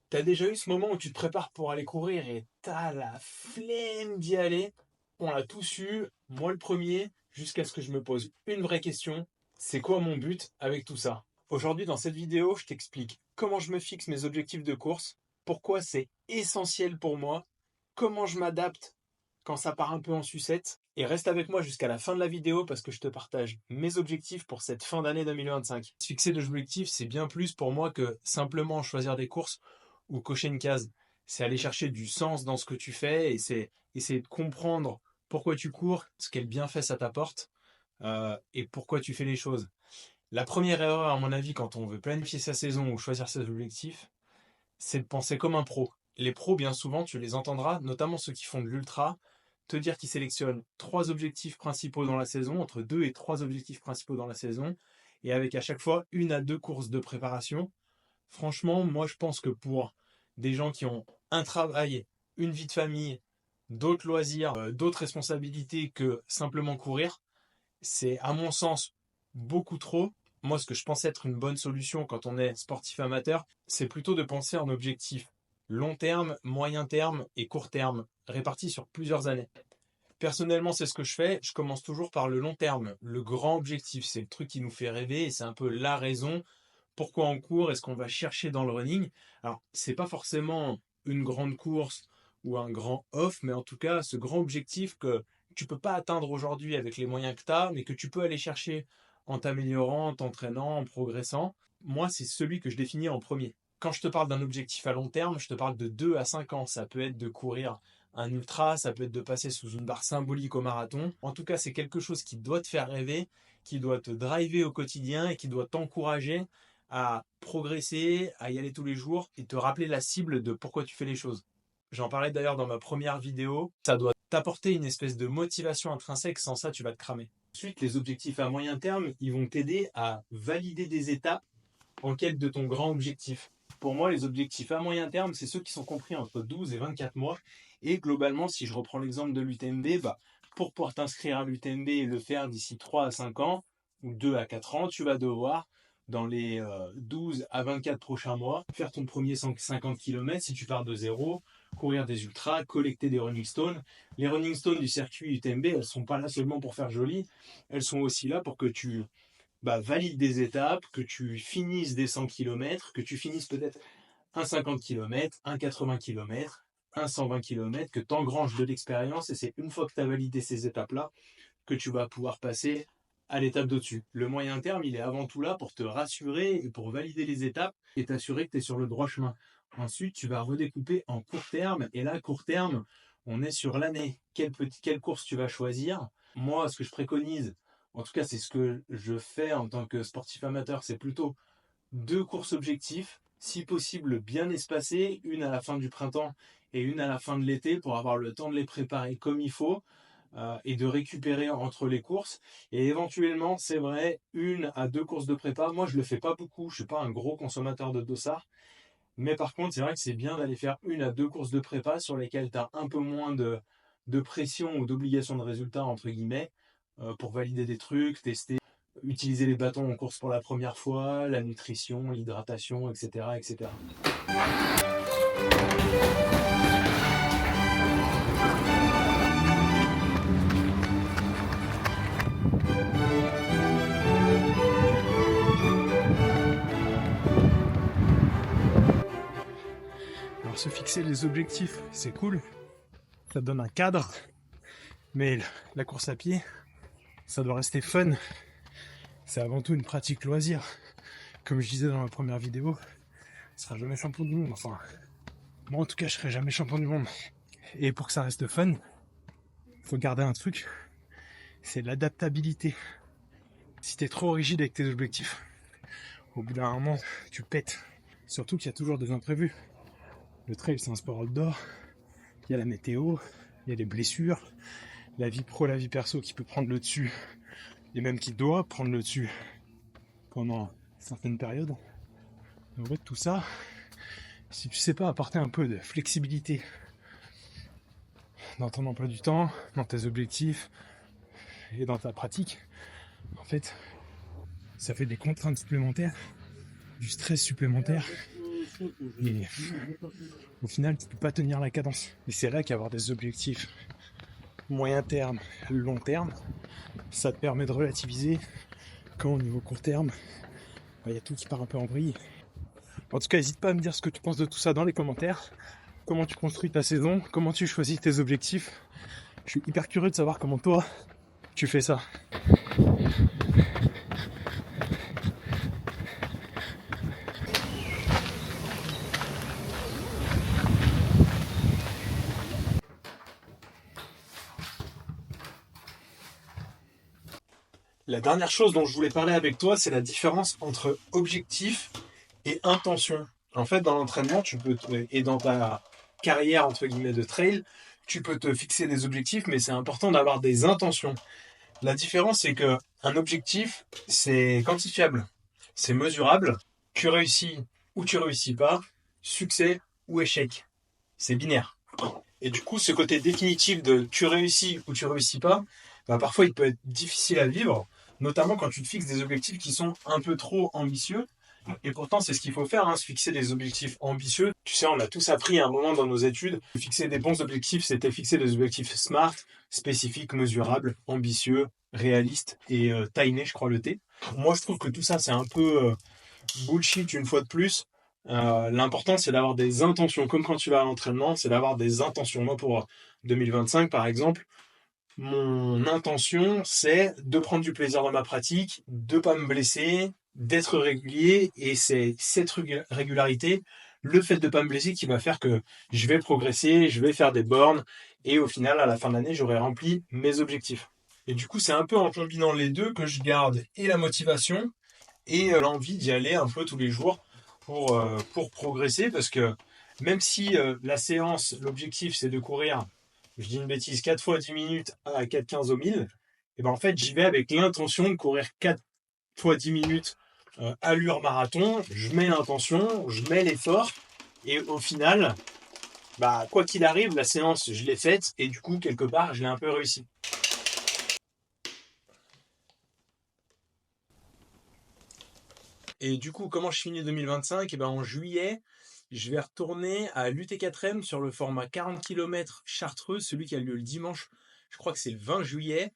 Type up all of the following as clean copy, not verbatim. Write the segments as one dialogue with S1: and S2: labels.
S1: T'as déjà eu ce moment où tu te prépares pour aller courir et t'as la flemme d'y aller? On l'a tous eu, moi le premier, jusqu'à ce que je me pose une vraie question. C'est quoi mon but avec tout ça? Aujourd'hui, dans cette vidéo, je t'explique comment je me fixe mes objectifs de course, pourquoi c'est essentiel pour moi, comment je m'adapte quand ça part un peu en sucette. Et reste avec moi jusqu'à la fin de la vidéo parce que je te partage mes objectifs pour cette fin d'année 2025. Se fixer des objectifs, c'est bien plus pour moi que simplement choisir des courses ou cocher une case. C'est aller chercher du sens dans ce que tu fais et c'est essayer de comprendre pourquoi tu cours, ce quel bienfait ça t'apporte et pourquoi tu fais les choses. La première erreur, à mon avis, quand on veut planifier sa saison ou choisir ses objectifs, c'est de penser comme un pro. Les pros, bien souvent, tu les entendras, notamment ceux qui font de l'ultra, te dire qu'ils sélectionnent 3 objectifs principaux dans la saison, entre 2 et 3 objectifs principaux dans la saison, et avec à chaque fois 1 à 2 courses de préparation. Franchement, moi je pense que pour des gens qui ont un travail, une vie de famille, d'autres loisirs, d'autres responsabilités que simplement courir, c'est à mon sens beaucoup trop. Moi, ce que je pense être une bonne solution quand on est sportif amateur, c'est plutôt de penser en objectifs long terme, moyen terme et court terme, répartis sur plusieurs années. Personnellement, c'est ce que je fais. Je commence toujours par le long terme, le grand objectif. C'est le truc qui nous fait rêver et c'est un peu la raison pourquoi on court et ce qu'on va chercher dans le running. Alors, c'est pas forcément une grande course ou un grand off, mais en tout cas, ce grand objectif que tu peux pas atteindre aujourd'hui avec les moyens que tu as, mais que tu peux aller chercher en t'améliorant, en t'entraînant, en progressant. Moi, c'est celui que je définis en premier. Quand je te parle d'un objectif à long terme, je te parle de 2 à 5 ans. Ça peut être de courir un ultra, ça peut être de passer sous une barre symbolique au marathon. En tout cas, c'est quelque chose qui doit te faire rêver, qui doit te driver au quotidien et qui doit t'encourager à progresser, à y aller tous les jours et te rappeler la cible de pourquoi tu fais les choses. J'en parlais d'ailleurs dans ma première vidéo. Ça doit t'apporter une espèce de motivation intrinsèque, sans ça tu vas te cramer. Ensuite, les objectifs à moyen terme, ils vont t'aider à valider des étapes en quête de ton grand objectif. Pour moi, les objectifs à moyen terme, c'est ceux qui sont compris entre 12 et 24 mois. Et globalement, si je reprends l'exemple de l'UTMB, pour pouvoir t'inscrire à l'UTMB et le faire d'ici 3 à 5 ans, ou 2 à 4 ans, tu vas devoir, dans les 12 à 24 prochains mois, faire ton premier 150 km si tu pars de zéro, courir des ultras, collecter des running stones. Les running stones du circuit UTMB, elles ne sont pas là seulement pour faire joli, elles sont aussi là pour que tu valide des étapes, que tu finisses des 100 km, que tu finisses peut-être un 50 km, un 80 km, un 120 km, que tu engranges de l'expérience et c'est une fois que tu as validé ces étapes-là que tu vas pouvoir passer à l'étape d'au-dessus. Le moyen terme, il est avant tout là pour te rassurer et pour valider les étapes et t'assurer que tu es sur le droit chemin. Ensuite, tu vas redécouper en court terme et là, court terme, on est sur l'année. Quelle course tu vas choisir? Moi, ce que je préconise, en tout cas, c'est ce que je fais en tant que sportif amateur, c'est plutôt 2 courses objectifs, si possible bien espacées, une à la fin du printemps et une à la fin de l'été pour avoir le temps de les préparer comme il faut et de récupérer entre les courses. Et éventuellement, c'est vrai, 1 à 2 courses de prépa. Moi, je le fais pas beaucoup, je suis pas un gros consommateur de dossard. Mais par contre, c'est vrai que c'est bien d'aller faire 1 à 2 courses de prépa sur lesquelles tu as un peu moins de pression ou d'obligation de résultat, entre guillemets, pour valider des trucs, tester, utiliser les bâtons en course pour la première fois, la nutrition, l'hydratation, etc., etc. Alors se fixer les objectifs, c'est cool, ça donne un cadre, mais la course à pied, ça doit rester fun. C'est avant tout une pratique loisir. Comme je disais dans ma première vidéo, ne sera jamais champion du monde. Enfin, moi en tout cas, je serai jamais champion du monde. Et pour que ça reste fun, faut garder un truc, c'est l'adaptabilité. Si t'es trop rigide avec tes objectifs, au bout d'un moment, tu pètes. Surtout qu'il y a toujours des imprévus. Le trail, c'est un sport outdoor. Il y a la météo, il y a les blessures, la vie pro, la vie perso qui peut prendre le dessus, et même qui doit prendre le dessus pendant certaines périodes. En fait, tout ça, si tu sais pas apporter un peu de flexibilité dans ton emploi du temps, dans tes objectifs et dans ta pratique, en fait, ça fait des contraintes supplémentaires, du stress supplémentaire Et au final, tu peux pas tenir la cadence. Et c'est là qu'avoir des objectifs moyen terme, long terme, ça te permet de relativiser quand au niveau court terme, il y a tout qui part un peu en vrille. En tout cas, n'hésite pas à me dire ce que tu penses de tout ça dans les commentaires. Comment tu construis ta saison, comment tu choisis tes objectifs. Je suis hyper curieux de savoir comment toi, tu fais ça. La dernière chose dont je voulais parler avec toi, c'est la différence entre objectif et intention. En fait, dans l'entraînement, et dans ta carrière, entre guillemets, de trail, tu peux te fixer des objectifs, mais c'est important d'avoir des intentions. La différence, c'est que un objectif, c'est quantifiable, c'est mesurable. Tu réussis ou tu réussis pas, succès ou échec. C'est binaire. Et du coup, ce côté définitif de tu réussis ou tu réussis pas, bah, parfois il peut être difficile à vivre, notamment quand tu te fixes des objectifs qui sont un peu trop ambitieux. Et pourtant, c'est ce qu'il faut faire, se fixer des objectifs ambitieux. Tu sais, on a tous appris à un moment dans nos études, fixer des bons objectifs, c'était fixer des objectifs smart, spécifiques, mesurables, ambitieux, réalistes et timés, je crois le T. Moi, je trouve que tout ça, c'est un peu bullshit une fois de plus. L'important, c'est d'avoir des intentions, comme quand tu vas à l'entraînement, c'est d'avoir des intentions. Moi, pour 2025, par exemple, mon intention, c'est de prendre du plaisir dans ma pratique, de pas me blesser, d'être régulier, et c'est cette régularité, le fait de pas me blesser, qui va faire que je vais progresser, je vais faire des bornes, et au final, à la fin de l'année, j'aurai rempli mes objectifs. Et du coup, c'est un peu en combinant les deux que je garde et la motivation et l'envie d'y aller un peu tous les jours pour progresser, parce que même si la séance, l'objectif c'est de courir, je dis une bêtise, 4 fois 10 minutes à 4,15 au 1000, et ben en fait j'y vais avec l'intention de courir 4 fois 10 minutes allure marathon, je mets l'intention, je mets l'effort, et au final, bah, quoi qu'il arrive, la séance je l'ai faite, et du coup quelque part je l'ai un peu réussi. Et du coup, comment je finis 2025? Et ben, en juillet, je vais retourner à l'UT4M sur le format 40 km Chartreux, celui qui a lieu le dimanche. Je crois que c'est le 20 juillet.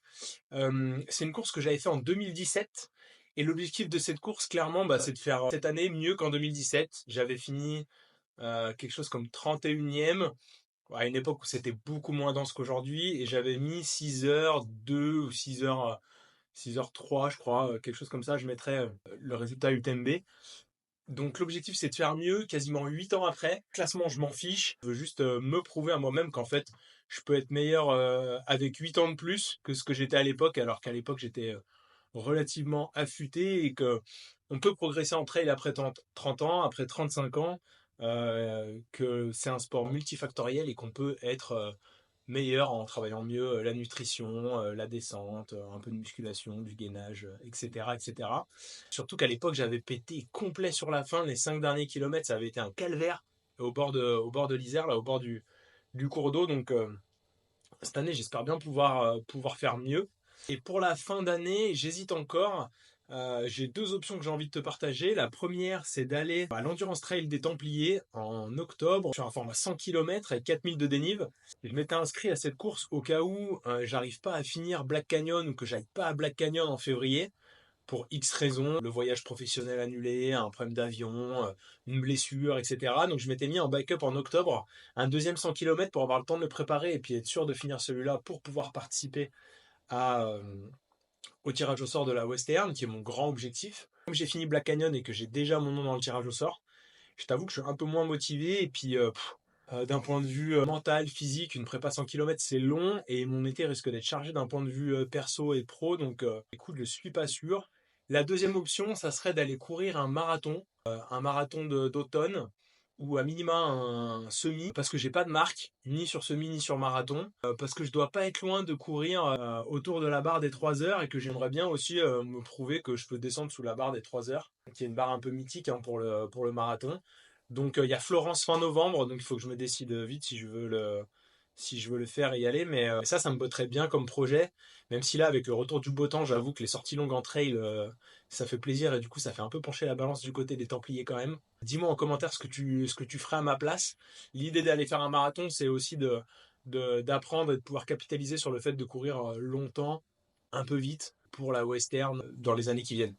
S1: C'est une course que j'avais fait en 2017. Et l'objectif de cette course, clairement, bah, c'est de faire cette année mieux qu'en 2017. J'avais fini quelque chose comme 31e, à une époque où c'était beaucoup moins dense qu'aujourd'hui. Et j'avais mis 6h02 ou 6h03, je crois, quelque chose comme ça. Je mettrais le résultat UTMB. Donc l'objectif c'est de faire mieux quasiment 8 ans après. Classement, je m'en fiche. Je veux juste me prouver à moi-même qu'en fait je peux être meilleur avec 8 ans de plus que ce que j'étais à l'époque, alors qu'à l'époque j'étais relativement affûté et que on peut progresser en trail après 30 ans, après 35 ans, que c'est un sport multifactoriel et qu'on peut être meilleur en travaillant mieux la nutrition, la descente, un peu de musculation, du gainage, etc., etc. Surtout qu'à l'époque, j'avais pété complet sur la fin. Les 5 derniers kilomètres, ça avait été un calvaire au bord de l'Isère, là, au bord du cours d'eau. Donc, cette année, j'espère bien pouvoir faire mieux. Et pour la fin d'année, j'hésite encore. J'ai deux options que j'ai envie de te partager. La première, c'est d'aller à l'Endurance Trail des Templiers en octobre sur un format 100 km avec 4000 de dénive. Je m'étais inscrit à cette course au cas où j'arrive pas à finir Black Canyon ou que j'aille pas à Black Canyon en février pour X raisons, le voyage professionnel annulé, un problème d'avion, une blessure, etc. Donc je m'étais mis en backup en octobre, un deuxième 100 km pour avoir le temps de le préparer et puis être sûr de finir celui-là pour pouvoir participer à, au tirage au sort de la Western, qui est mon grand objectif. Comme j'ai fini Black Canyon et que j'ai déjà mon nom dans le tirage au sort, je t'avoue que je suis un peu moins motivé et puis d'un point de vue mental, physique, une prépa 100 km c'est long et mon été risque d'être chargé d'un point de vue perso et pro, donc écoute, je suis pas sûr. La deuxième option, ça serait d'aller courir un marathon d'automne ou à minima un semi, parce que j'ai pas de marque, ni sur semi ni sur marathon, parce que je dois pas être loin de courir autour de la barre des 3 heures et que j'aimerais bien aussi me prouver que je peux descendre sous la barre des 3 heures, qui est une barre un peu mythique pour le marathon. Donc il y a Florence fin novembre, donc il faut que je me décide vite si je veux le faire et y aller. Mais ça me botterait bien comme projet. Même si là, avec le retour du beau temps, j'avoue que les sorties longues en trail, ça fait plaisir et du coup, ça fait un peu pencher la balance du côté des Templiers quand même. Dis-moi en commentaire ce que tu ferais à ma place. L'idée d'aller faire un marathon, c'est aussi d'apprendre et de pouvoir capitaliser sur le fait de courir longtemps, un peu vite pour la western dans les années qui viennent.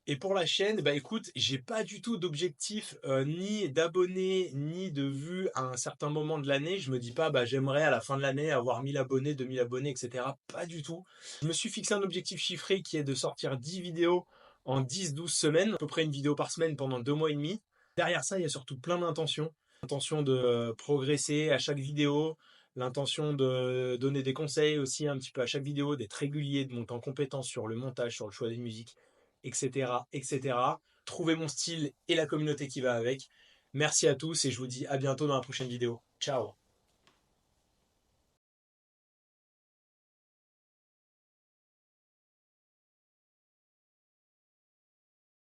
S1: Et pour la chaîne, bah écoute, j'ai pas du tout d'objectif ni d'abonnés ni de vues à un certain moment de l'année. Je me dis pas bah j'aimerais à la fin de l'année avoir 1000 abonnés, 2000 abonnés, etc. Pas du tout. Je me suis fixé un objectif chiffré qui est de sortir 10 vidéos en 10-12 semaines, à peu près une vidéo par semaine pendant 2 mois et demi. Derrière ça, il y a surtout plein d'intentions. L'intention de progresser à chaque vidéo, l'intention de donner des conseils aussi un petit peu à chaque vidéo, d'être régulier, de monter en compétence sur le montage, sur le choix des musiques, etc., etc. Trouver mon style et la communauté qui va avec. Merci à tous et je vous dis à bientôt dans la prochaine vidéo. Ciao!